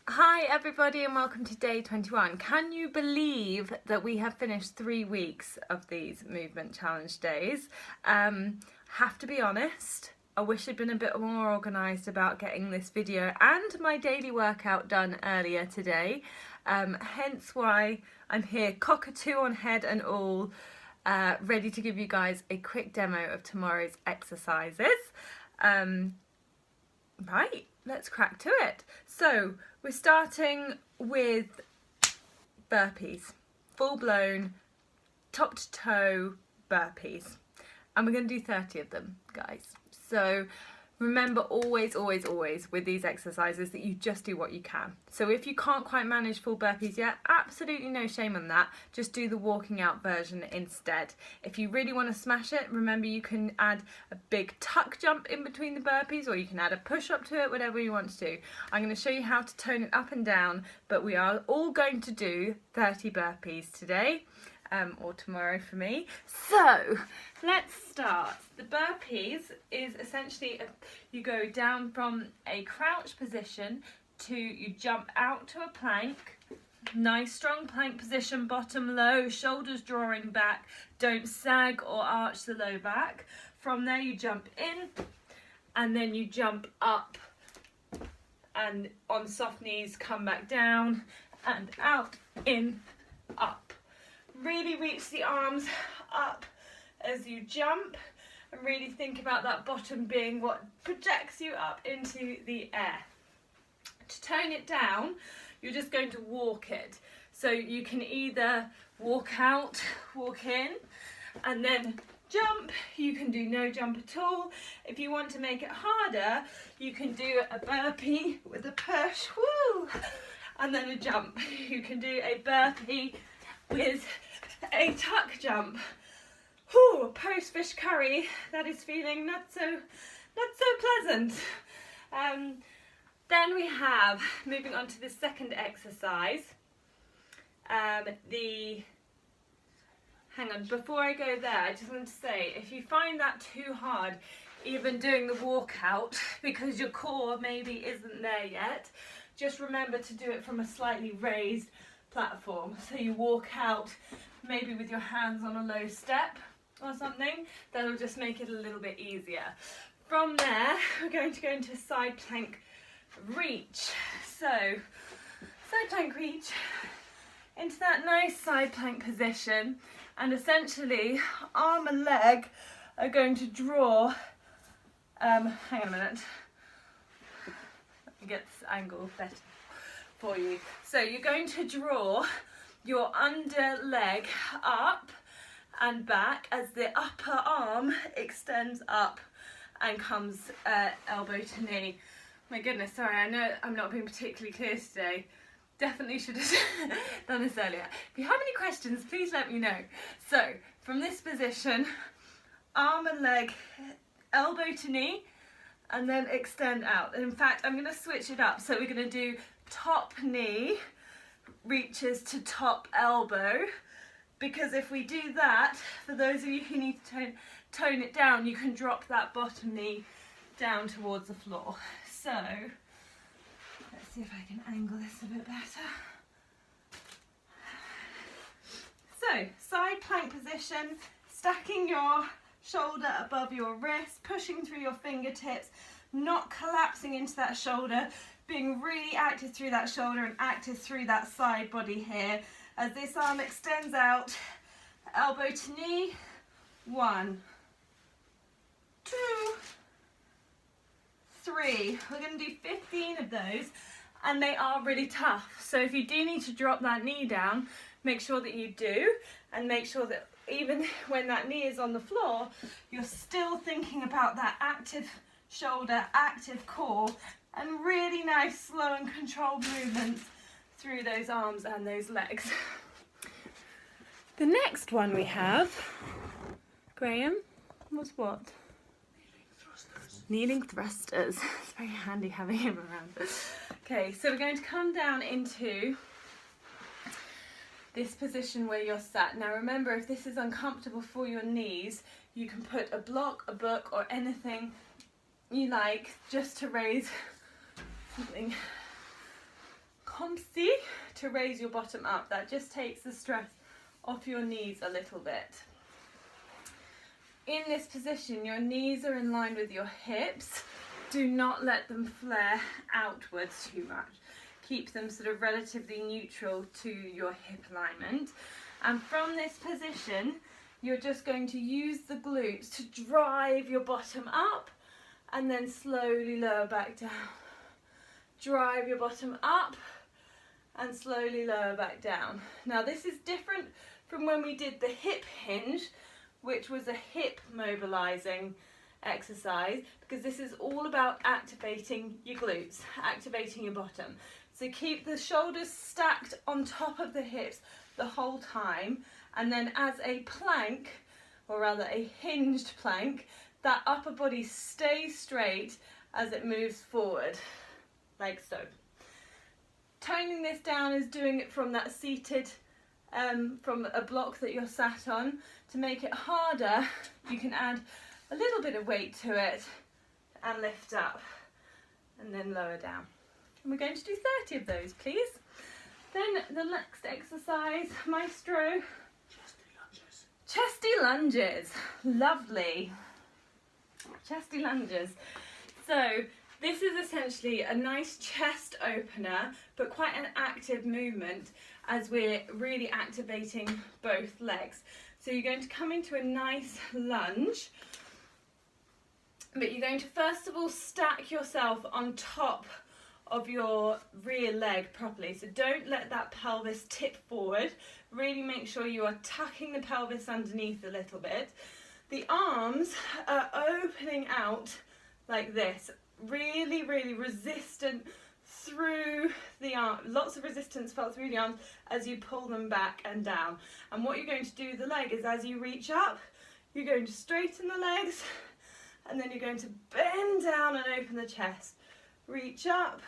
Hi everybody and welcome to day 21. Can you believe that we have finished 3 weeks of these movement challenge days? Have to be honest, I wish I'd been a bit more organised about getting this video and my daily workout done earlier today. Hence why I'm here, cockatoo on head and all, ready to give you guys a quick demo of tomorrow's exercises. Right, let's crack to it. So we're starting with burpees, full-blown, top to toe burpees, and we're going to do 30 of them, guys. So remember, always with these exercises that you just do what you can. So if you can't quite manage full burpees yet, absolutely no shame on that. Just do the walking out version instead. If you really want to smash it, remember you can add a big tuck jump in between the burpees, or you can add a push up to it, whatever you want to do. I'm going to show you how to tone it up and down, but we are all going to do 30 burpees today. Or tomorrow for me. So let's start. The burpees is essentially you go down from a crouch position to you jump out to a plank. Nice strong plank position, bottom low, shoulders drawing back, don't sag or arch the low back. From there you jump in and then you jump up and on soft knees come back down and out, in, up. Really reach the arms up as you jump and really think about that bottom being what projects you up into the air. To tone it down, you're just going to walk it. So you can either walk out, walk in, and then jump. You can do no jump at all. If you want to make it harder, you can do a burpee with a push, woo, and then a jump. You can do a burpee with a tuck jump. Whew, post fish curry, that is feeling not so pleasant. Then we have, moving on to the second exercise, hang on, before I go there, I just want to say, if you find that too hard, even doing the walkout, because your core maybe isn't there yet, just remember to do it from a slightly raised platform. So you walk out maybe with your hands on a low step or something. That'll just make it a little bit easier. From there, we're going to go into a side plank reach. So side plank reach into that nice side plank position, and essentially arm and leg are going to draw, hang on a minute, let me get this angle better for you. So you're going to draw your under leg up and back as the upper arm extends up and comes elbow to knee. My goodness, sorry, I know I'm not being particularly clear today. Definitely should have done this earlier. If you have any questions, please let me know. So from this position, arm and leg, elbow to knee, and then extend out. In fact, I'm going to switch it up. So we're going to do top knee reaches to top elbow, because if we do that, for those of you who need to tone it down, you can drop that bottom knee down towards the floor. So let's see if I can angle this a bit better. So side plank position, stacking your shoulder above your wrist, pushing through your fingertips, not collapsing into that shoulder, being really active through that shoulder and active through that side body here. As this arm extends out, elbow to knee, 1, 2, 3. We're going to do 15 of those, and they are really tough. So if you do need to drop that knee down, make sure that you do, and make sure that even when that knee is on the floor, you're still thinking about that active shoulder, active core, and really nice slow and controlled movements through those arms and those legs. The next one we have, Graham, was what? Kneeling thrusters. It's very handy having him around. Okay, so we're going to come down into this position where you're sat. Now remember, if this is uncomfortable for your knees, you can put a block, a book, or anything you like just to raise something Pomsey to raise your bottom up. That just takes the stress off your knees a little bit. In this position, your knees are in line with your hips. Do not let them flare outwards too much. Keep them sort of relatively neutral to your hip alignment. And from this position, you're just going to use the glutes to drive your bottom up and then slowly lower back down. Drive your bottom up and slowly lower back down. Now this is different from when we did the hip hinge, which was a hip mobilizing exercise, because this is all about activating your glutes, activating your bottom. So keep the shoulders stacked on top of the hips the whole time, and then as a plank, or rather a hinged plank, that upper body stays straight as it moves forward, like so. Toning this down is doing it from that seated, from a block that you're sat on. To make it harder, you can add a little bit of weight to it and lift up and then lower down. And we're going to do 30 of those, please. Then the next exercise, Maestro. Chesty lunges. Chesty lunges. Lovely. Chesty lunges. So this is essentially a nice chest opener, but quite an active movement as we're really activating both legs. So you're going to come into a nice lunge, but you're going to first of all stack yourself on top of your rear leg properly. So don't let that pelvis tip forward. Really make sure you are tucking the pelvis underneath a little bit. The arms are opening out like this. Really, really resistant through the arm. Lots of resistance felt through the arms as you pull them back and down. And what you're going to do with the leg is, as you reach up, you're going to straighten the legs, and then you're going to bend down and open the chest. Reach up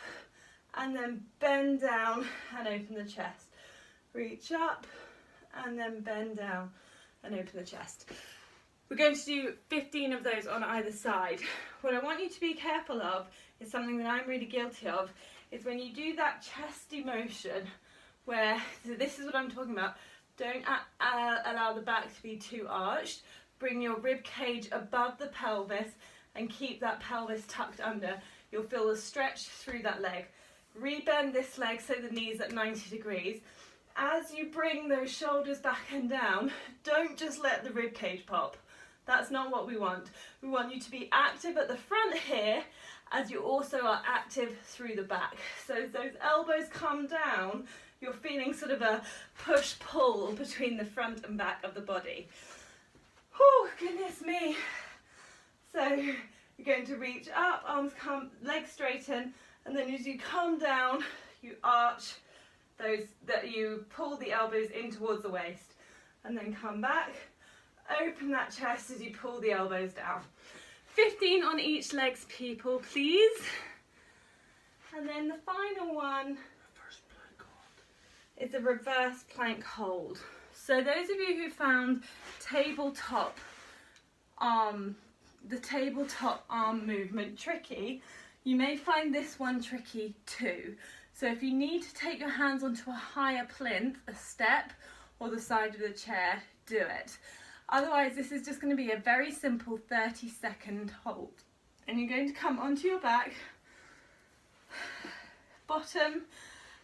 and then bend down and open the chest. Reach up and then bend down and open the chest. We're going to do 15 of those on either side. What I want you to be careful of is something that I'm really guilty of, is when you do that chesty motion, where, so this is what I'm talking about, don't allow the back to be too arched. Bring your rib cage above the pelvis and keep that pelvis tucked under. You'll feel the stretch through that leg. Rebend this leg so the knee's at 90 degrees. As you bring those shoulders back and down, don't just let the rib cage pop. That's not what we want. We want you to be active at the front here, as you also are active through the back. So as those elbows come down, you're feeling sort of a push-pull between the front and back of the body. Oh, goodness me. So you're going to reach up, arms come, legs straighten, and then as you come down, you arch those, that you pull the elbows in towards the waist, and then come back, open that chest as you pull the elbows down. 15 on each legs, people, please. And then the final one is a reverse plank hold. So those of you who found tabletop the tabletop arm movement tricky, you may find this one tricky too. So if you need to take your hands onto a higher plinth, a step, or the side of the chair, do it. Otherwise, this is just going to be a very simple 30-second hold. And you're going to come onto your back, bottom,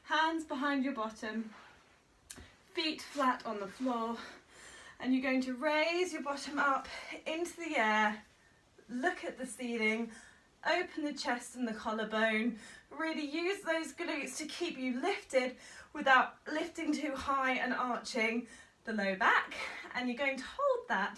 hands behind your bottom, feet flat on the floor, and you're going to raise your bottom up into the air, look at the ceiling, open the chest and the collarbone, really use those glutes to keep you lifted without lifting too high and arching the low back, and you're going to hold that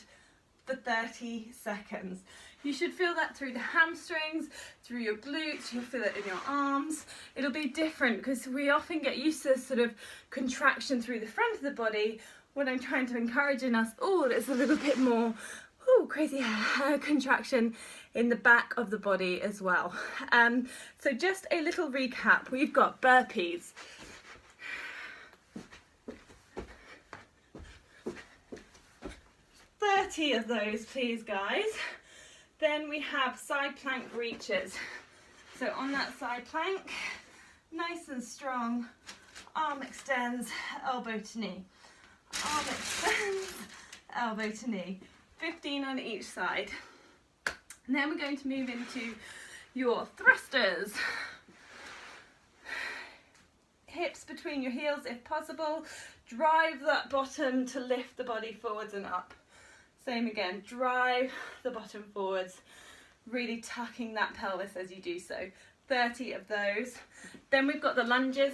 for 30 seconds. You should feel that through the hamstrings, through your glutes, you'll feel it in your arms. It'll be different because we often get used to sort of contraction through the front of the body. What I'm trying to encourage in us all is a little bit more crazy contraction in the back of the body as well. So just a little recap. We've got burpees. Of those, please, guys. Then we have side plank reaches. So on that side plank, nice and strong, arm extends, elbow to knee. Arm extends, elbow to knee. 15 on each side. And then we're going to move into your thrusters. Hips between your heels if possible. Drive that bottom to lift the body forwards and up. Same again, drive the bottom forwards, really tucking that pelvis as you do so. 30 of those. Then we've got the lunges,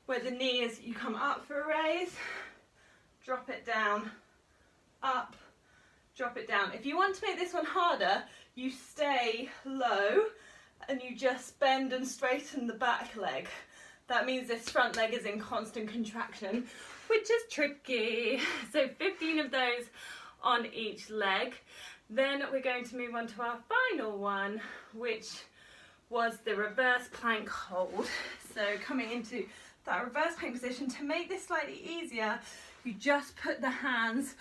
where the knee is, you come up for a raise, drop it down, up, drop it down. If you want to make this one harder, you stay low and you just bend and straighten the back leg. That means this front leg is in constant contraction, which is tricky. So 15 of those on each leg. Then we're going to move on to our final one, which was the reverse plank hold. So coming into that reverse plank position, to make this slightly easier, you just put the hands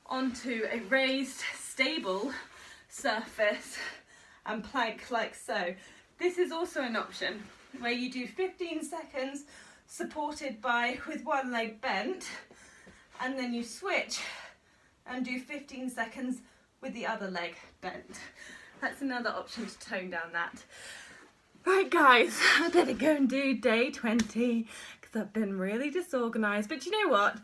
onto a raised, stable surface and plank like so. This is also an option where you do 15 seconds supported by with one leg bent, and then you switch and do 15 seconds with the other leg bent. That's another option to tone down that. Right guys, I better go and do day 20 because I've been really disorganised, but you know what?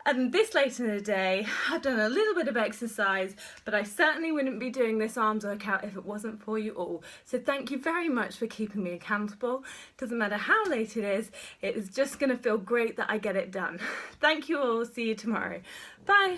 And this late in the day, I've done a little bit of exercise, but I certainly wouldn't be doing this arms workout if it wasn't for you all. So thank you very much for keeping me accountable. Doesn't matter how late it is just going to feel great that I get it done. Thank you all. See you tomorrow. Bye.